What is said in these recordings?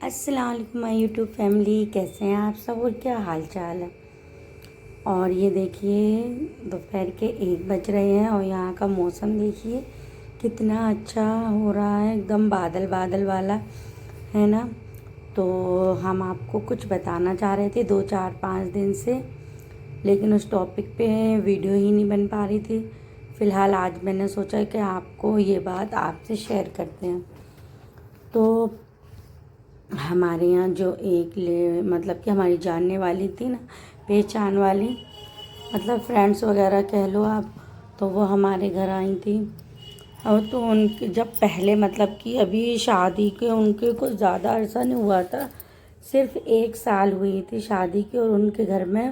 السلام علیکم مائی YouTube family, کیسے ہیں آپ سب اور کیا حال چال ہے؟ اور یہ دیکھیے دوپہر کے 1 بج رہے ہیں اور یہاں کا موسم دیکھیے کتنا اچھا ہو رہا ہے، ایک دم بادل بادل والا ہے نا۔ تو ہم آپ کو کچھ بتانا چاہ رہے تھے 2 4 5 دن سے، لیکن اس ٹاپک پہ ویڈیو ہی نہیں بن پا رہی تھی۔ فی الحال آج میں نے سوچا کہ آپ کو یہ بات آپ سے شیئر کرتے ہیں۔ تو ہمارے یہاں جو ایک مطلب کہ ہماری جاننے والی تھی نا، پہچان والی، مطلب فرینڈس وغیرہ کہہ لو آپ، تو وہ ہمارے گھر آئی تھیں۔ اور تو ان کے جب پہلے مطلب کہ ابھی شادی کے ان کے کچھ زیادہ عرصہ نہیں ہوا تھا، صرف 1 سال ہوئی تھی شادی کی، اور ان کے گھر میں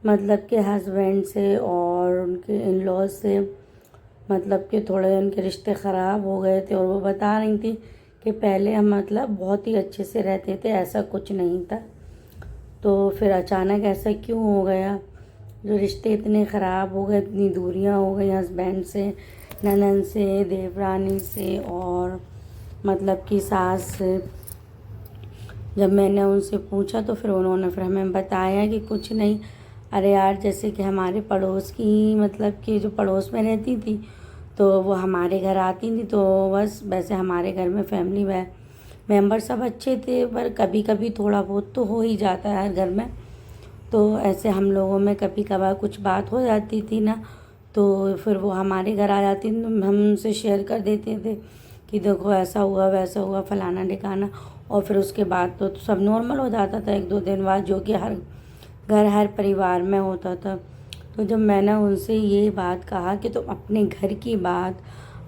مطلب کہ ہسبینڈ سے اور ان کے ان لاز سے مطلب کہ تھوڑے ان کے رشتے خراب ہو گئے تھے، اور وہ بتا رہی تھی کہ پہلے ہم مطلب بہت ہی اچھے سے رہتے تھے، ایسا کچھ نہیں تھا۔ تو پھر اچانک ایسا کیوں ہو گیا، جو رشتے اتنے خراب ہو گئے، اتنی دوریاں ہو گئی ہسبینڈ سے، ننند سے، دیورانی سے، اور مطلب کہ ساس سے۔ جب میں نے ان سے پوچھا تو پھر انہوں نے ہمیں بتایا کہ کچھ نہیں، ارے یار جیسے کہ ہمارے پڑوس کی مطلب کہ جو پڑوس میں رہتی تھی تو وہ ہمارے گھر آتی تھی، تو بس ویسے ہمارے گھر میں فیملی ممبر سب اچھے تھے، پر کبھی کبھی تھوڑا بہت تو ہو ہی جاتا ہے ہر گھر میں۔ تو ایسے ہم لوگوں میں کبھی کبھار کچھ بات ہو جاتی تھی نا، تو پھر وہ ہمارے گھر آ جاتی تھی، تو ہم ان سے شیئر کر دیتے تھے کہ دیکھو ایسا ہوا ویسا ہوا فلانا ڈھکانا، اور پھر اس کے بعد تو سب نارمل ہو جاتا تھا 1 2 دن بعد، جو کہ ہر گھر ہر پریوار میں ہوتا تھا۔ تو جب میں نے ان سے یہ بات کہا کہ تم اپنے گھر کی بات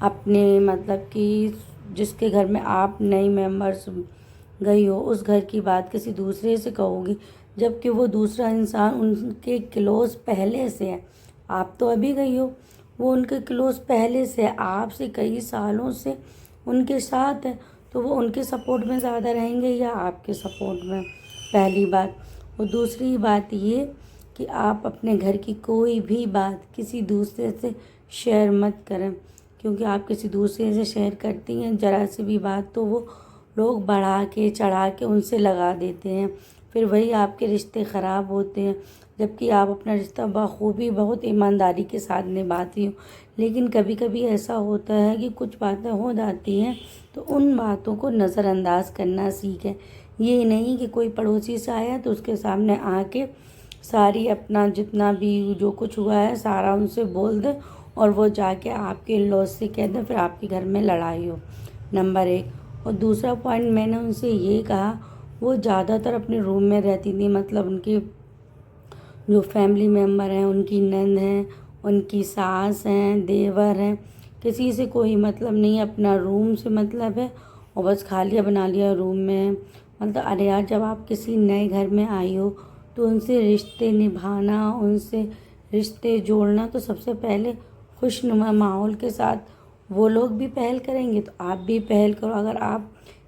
اپنے مطلب کہ جس کے گھر میں آپ نئی ممبرس گئی ہو، اس گھر کی بات کسی دوسرے سے کہو گی، جب کہ وہ دوسرا انسان ان کے کلوز پہلے سے ہے، آپ تو ابھی گئی ہو، وہ ان کے کلوز پہلے سے ہے، آپ سے کئی سالوں سے ان کے ساتھ ہے، تو وہ ان کے سپورٹ میں زیادہ رہیں گے یا آپ کے سپورٹ میں؟ پہلی بات۔ اور دوسری بات یہ کہ آپ اپنے گھر کی کوئی بھی بات کسی دوسرے سے شیئر مت کریں، کیونکہ آپ کسی دوسرے سے شیئر کرتی ہیں ذرا سی بھی بات تو وہ لوگ بڑھا کے چڑھا کے ان سے لگا دیتے ہیں، پھر وہی آپ کے رشتے خراب ہوتے ہیں، جبکہ آپ اپنا رشتہ بخوبی بہت ایمانداری کے ساتھ نبھاتی ہوں۔ لیکن کبھی کبھی ایسا ہوتا ہے کہ کچھ باتیں ہو جاتی ہیں، تو ان باتوں کو نظر انداز کرنا سیکھیں۔ یہ نہیں کہ کوئی پڑوسی سے آیا تو اس کے سامنے آ کے ساری اپنا جتنا بھی جو کچھ ہوا ہے سارا ان سے بول دیں، اور وہ جا کے آپ کے لوز سے کہہ دیں، پھر آپ کے گھر میں لڑائی ہو، نمبر 1۔ اور دوسرا پوائنٹ میں نے ان سے یہ کہا، وہ زیادہ تر اپنے روم میں رہتی تھی، مطلب ان کی جو فیملی ممبر ہیں، ان کی نند ہیں، ان کی ساس ہیں، دیور ہیں، کسی سے کوئی مطلب نہیں، اپنا روم سے مطلب ہے، اور بس کھا لیا بنا لیا روم میں۔ مطلب ارے یار جب آپ کسی نئے گھر میں آئی ہو تو ان سے رشتے نبھانا، ان سے رشتے جوڑنا، تو سب سے پہلے خوشنما ماحول کے ساتھ وہ لوگ بھی پہل کریں گے تو آپ بھی پہل کرو۔ اگر آپ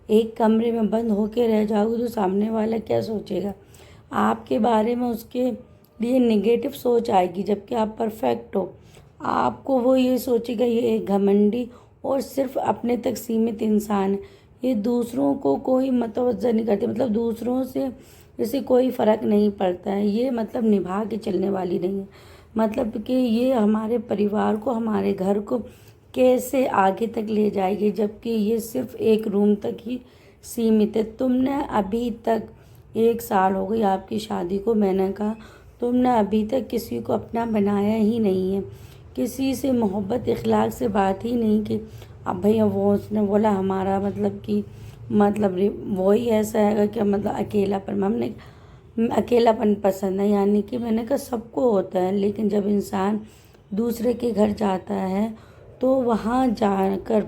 ایک کمرے میں بند ہو کے رہ جاؤ گے تو سامنے والا کیا سوچے گا؟ آپ کے بارے میں اس کے لیے نگیٹو سوچ آئے گی، جبکہ آپ پرفیکٹ ہو، آپ کو وہ یہ سوچے گا یہ ایک گھمنڈی اور صرف اپنے تک سیمت انسان ہے، یہ دوسروں کو کوئی متوجہ نہیں کرتے، مطلب دوسروں سے اسے کوئی فرق نہیں پڑتا ہے، یہ مطلب نبھا کے چلنے والی نہیں ہے، مطلب کہ یہ ہمارے پریوار کو، ہمارے گھر کو کیسے آگے تک لے جائے گی، جبکہ یہ صرف ایک روم تک ہی سیمت ہے۔ تم نے ابھی تک 1 سال ہو گئی آپ کی شادی کو، میں نے کہا تم نے ابھی تک کسی کو اپنا بنایا ہی نہیں ہے، کسی سے محبت اخلاق سے بات ہی نہیں کی۔ اب بھئی وہ اس نے بولا ہمارا مطلب کہ مطلب وہی ایسا ہے کہ مطلب اکیلا پن، ہم نے اکیلا پن پسند ہے، یعنی کہ میں نے کہا سب کو ہوتا ہے، لیکن جب انسان دوسرے کے گھر جاتا ہے تو وہاں جا کر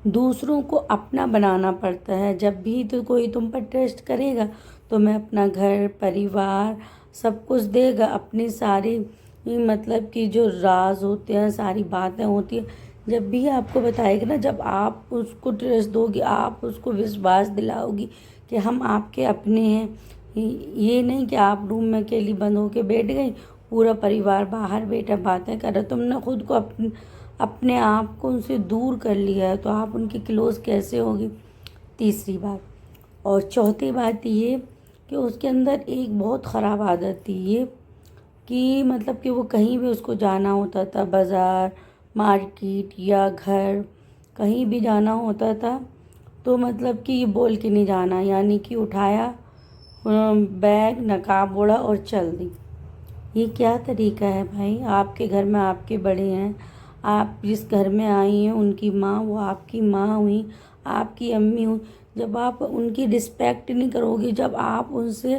دوسروں کو اپنا بنانا پڑتا ہے۔ جب بھی تو کوئی تم پر ٹیسٹ کرے گا تو میں اپنا گھر پریوار سب کچھ دے گا، اپنی ساری مطلب کہ جو راز ہوتے ہیں، ساری باتیں ہوتی ہیں، جب بھی آپ کو بتائے گا نا، جب آپ اس کو ٹرسٹ دو گی، آپ اس کو وشواس دلاؤ گی کہ ہم آپ کے اپنے ہیں، یہ نہیں کہ آپ روم میں اکیلی بند ہو کے بیٹھ گئی، پورا پریوار باہر بیٹھا باتیں کر رہا، تم نے خود کو اپنے آپ کو ان سے دور کر لیا ہے، تو آپ ان کی کلوز کیسے ہوگی؟ تیسری بات، اور چوتھی بات یہ کہ اس کے اندر ایک بہت خراب عادت تھی یہ کہ مطلب کہ وہ کہیں بھی اس کو جانا ہوتا تھا، بازار، مارکیٹ یا گھر، کہیں بھی جانا ہوتا تھا تو مطلب کہ یہ بول کے نہیں جانا، یعنی کہ اٹھایا بیگ، نقاب اوڑھا اور چل دی۔ یہ کیا طریقہ ہے بھائی؟ آپ کے گھر میں آپ کے بڑے ہیں، آپ جس گھر میں آئی ہیں ان کی ماں وہ آپ کی ماں ہوئی، آپ کی امی ہوئی، جب آپ ان کی رسپیکٹ نہیں کرو گی، جب آپ ان سے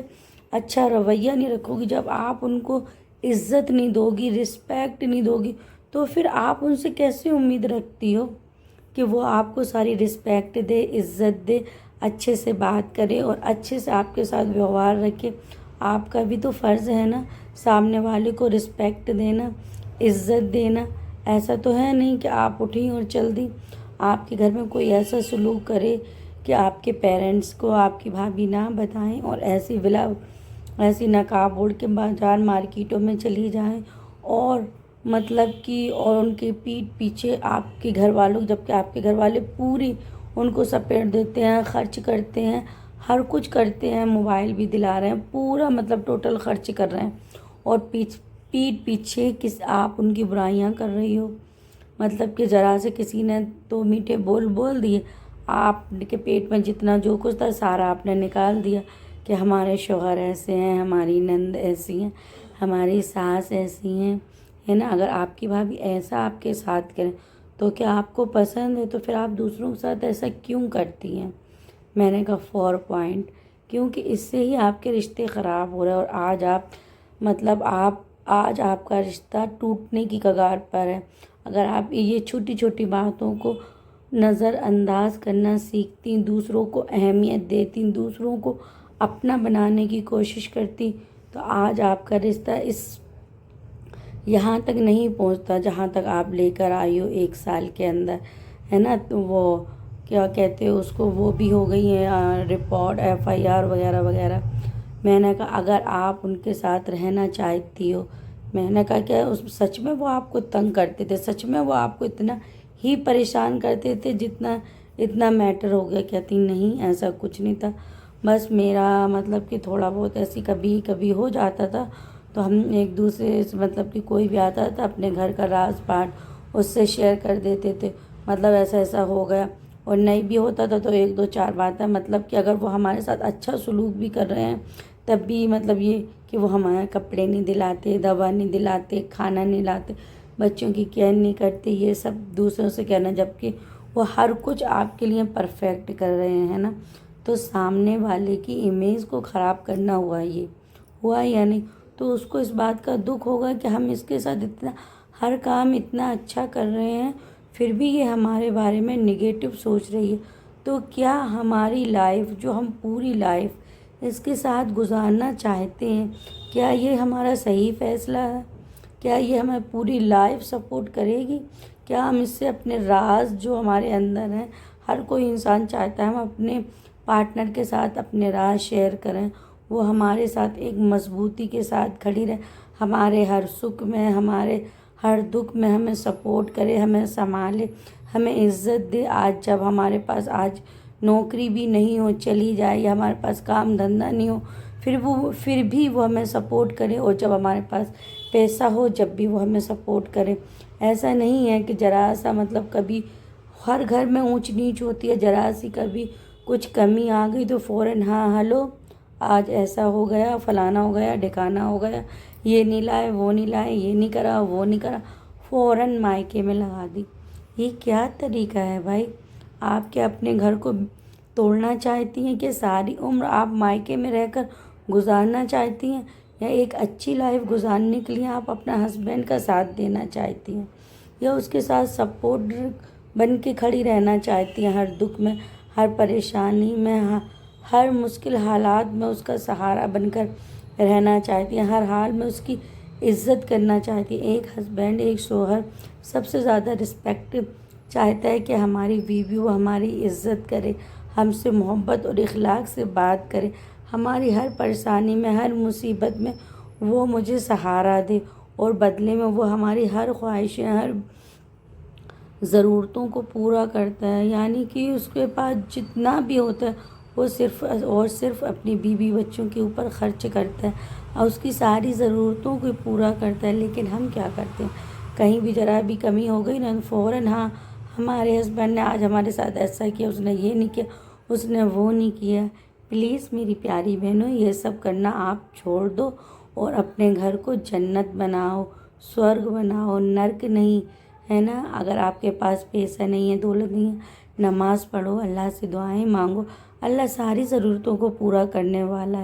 اچھا رویہ نہیں رکھو گی، جب آپ ان کو عزت نہیں دو گی، رسپیکٹ نہیں دو گی، تو پھر آپ ان سے کیسے امید رکھتی ہو کہ وہ آپ کو ساری رسپیکٹ دے، عزت دے، اچھے سے بات کرے اور اچھے سے آپ کے ساتھ ویوہار رکھے؟ آپ کا بھی تو فرض ہے نا سامنے والے کو رسپیکٹ دینا، عزت دینا۔ ایسا تو ہے نہیں کہ آپ اٹھیں اور چل دیں۔ آپ کے گھر میں کوئی ایسا سلوک کرے کہ آپ کے پیرنٹس کو آپ کی بھابھی نہ بتائیں اور ایسی نقاب اوڑھ کے بازار مارکیٹوں میں چلی جائیں اور مطلب کہ اور ان کے پیٹھ پیچھے آپ کے گھر والوں، جبکہ آپ کے گھر والے پوری ان کو سپیٹ دیتے ہیں، خرچ کرتے ہیں، ہر کچھ کرتے ہیں، موبائل بھی دلا رہے ہیں، پورا مطلب ٹوٹل خرچ کر رہے ہیں، اور پیٹھ پیچھے آپ ان کی برائیاں کر رہی ہو۔ مطلب کہ ذرا سے کسی نے تو میٹھے بول دیے، آپ کے پیٹ میں جتنا جو کچھ تھا سارا آپ نے نکال دیا کہ ہمارے شوہر ایسے ہیں، ہماری نند ایسی ہیں، ہماری ساس ایسی ہیں، ہے نا؟ اگر آپ کی بھابھی ایسا آپ کے ساتھ کریں تو کیا آپ کو پسند ہے؟ تو پھر آپ دوسروں کے ساتھ ایسا کیوں کرتی ہیں؟ میں نے کہا 4 پوائنٹ، کیونکہ اس سے ہی آپ کے رشتے خراب ہو رہے ہیں، اور آج آپ کا رشتہ ٹوٹنے کی کگار پر ہے۔ اگر آپ یہ چھوٹی چھوٹی باتوں کو نظر انداز کرنا سیکھتی، دوسروں کو اہمیت دیتی، دوسروں کو اپنا بنانے کی کوشش کرتی، تو آج آپ کا رشتہ یہاں تک نہیں پہنچتا جہاں تک آپ لے کر آئی ہو 1 سال کے اندر، ہے نا؟ تو وہ کیا کہتے ہیں اس کو، وہ بھی ہو گئی ہیں رپورٹ، FIR وغیرہ وغیرہ۔ میں نے کہا اگر آپ ان کے ساتھ رہنا چاہتی ہو، میں نے کہا کہ سچ میں وہ آپ کو تنگ کرتے تھے، سچ میں وہ آپ کو اتنا ہی پریشان کرتے تھے جتنا اتنا میٹر ہو گیا؟ کہتی نہیں ایسا کچھ نہیں تھا، بس میرا مطلب کہ تھوڑا بہت ایسی کبھی کبھی ہو جاتا تھا، تو ہم ایک دوسرے سے مطلب کہ کوئی بھی آتا تھا اپنے گھر کا راز بات اس سے شیئر کر دیتے تھے، مطلب ایسا ہو گیا، اور نہیں بھی ہوتا تھا تو 1 2 4 باتیں، مطلب کہ اگر وہ ہمارے ساتھ اچھا سلوک بھی کر رہے ہیں تب بھی مطلب یہ کہ وہ ہمارے کپڑے نہیں دلاتے، دوا نہیں دلاتے، کھانا نہیں لاتے، بچوں کی کیئر نہیں کرتے، یہ سب دوسروں سے کہنا، جبکہ وہ ہر کچھ آپ کے لیے پرفیکٹ کر رہے ہیں نا؟ تو سامنے والے کی امیج کو خراب کرنا یہ ہوا یا نہیں؟ تو اس کو اس بات کا دکھ ہوگا کہ ہم اس کے ساتھ ہر کام اتنا اچھا کر رہے ہیں پھر بھی یہ ہمارے بارے میں نگیٹو سوچ رہی ہے۔ تو کیا ہماری لائف، جو ہم پوری لائف اس کے ساتھ گزارنا چاہتے ہیں، کیا یہ ہمارا صحیح فیصلہ ہے؟ کیا یہ ہمیں پوری لائف سپورٹ کرے گی؟ کیا ہم اس سے اپنے راز جو ہمارے اندر ہیں، ہر کوئی انسان چاہتا ہے ہم اپنے پارٹنر کے ساتھ اپنے راز شیئر کریں، وہ ہمارے ساتھ ایک مضبوطی کے ساتھ کھڑی رہے، ہمارے ہر سکھ میں، ہمارے ہر دکھ میں ہمیں سپورٹ کرے، ہمیں سنبھالے، ہمیں عزت دے۔ آج جب ہمارے پاس نوکری بھی نہیں ہو، چلی جائے، یا ہمارے پاس کام دھندہ نہیں ہو، پھر بھی وہ ہمیں سپورٹ کرے، اور جب ہمارے پاس پیسہ ہو جب بھی وہ ہمیں سپورٹ کرے۔ ایسا نہیں ہے کہ ذرا سا مطلب کبھی ہر گھر میں اونچ نیچ ہوتی ہے، ذرا سی کبھی کچھ کمی آ گئی تو فوراً ہاں ہلو آج ایسا ہو گیا، فلانا ہو گیا، ڈھکانا ہو گیا، یہ نہیں لائے، وہ نہیں لائے، یہ نہیں کرا، وہ نہیں کرا، فوراً مائکے میں لگا دی۔ یہ کیا طریقہ ہے بھائی؟ آپ کیا اپنے گھر کو توڑنا چاہتی ہیں کہ ساری عمر آپ مائکے میں رہ کر گزارنا چاہتی ہیں، یا ایک اچھی لائف گزارنے کے لیے آپ اپنا ہسبینڈ کا ساتھ دینا چاہتی ہیں، یا اس کے ساتھ سپورٹ بن کے کھڑی رہنا چاہتی ہیں، ہر دکھ میں، ہر پریشانی میں، ہر مشکل حالات میں اس کا سہارا بن کر رہنا چاہتی ہیں، ہر حال میں اس کی عزت کرنا چاہتی ہیں؟ ایک ہسبینڈ، ایک شوہر سب سے زیادہ رسپیکٹ چاہتا ہے کہ ہماری بیوی وہ ہماری عزت کرے، ہم سے محبت اور اخلاق سے بات کرے، ہماری ہر پریشانی میں، ہر مصیبت میں وہ مجھے سہارا دے، اور بدلے میں وہ ہماری ہر خواہشیں، ہر ضرورتوں کو پورا کرتا ہے، یعنی کہ اس کے پاس جتنا بھی ہوتا ہے وہ صرف اپنی بیوی بچوں کے اوپر خرچ کرتا ہے اور اس کی ساری ضرورتوں کو پورا کرتا ہے، لیکن ہم کیا کرتے ہیں؟ کہیں بھی ذرا بھی کمی ہو گئی نا، فوراً ہاں ہمارے ہسبینڈ نے آج ہمارے ساتھ ایسا کیا، اس نے یہ نہیں کیا، اس نے وہ نہیں کیا۔ پلیز میری پیاری بہنوں، یہ سب کرنا آپ چھوڑ دو اور اپنے گھر کو جنت بناؤ، سورگ بناؤ، نرک نہیں، ہے نا۔ اگر آپ کے پاس پیسہ نہیں ہے، دولت نہیں ہے، نماز پڑھو، اللہ سے دعائیں مانگو، اللہ ساری ضرورتوں کو پورا کرنے والا ہے۔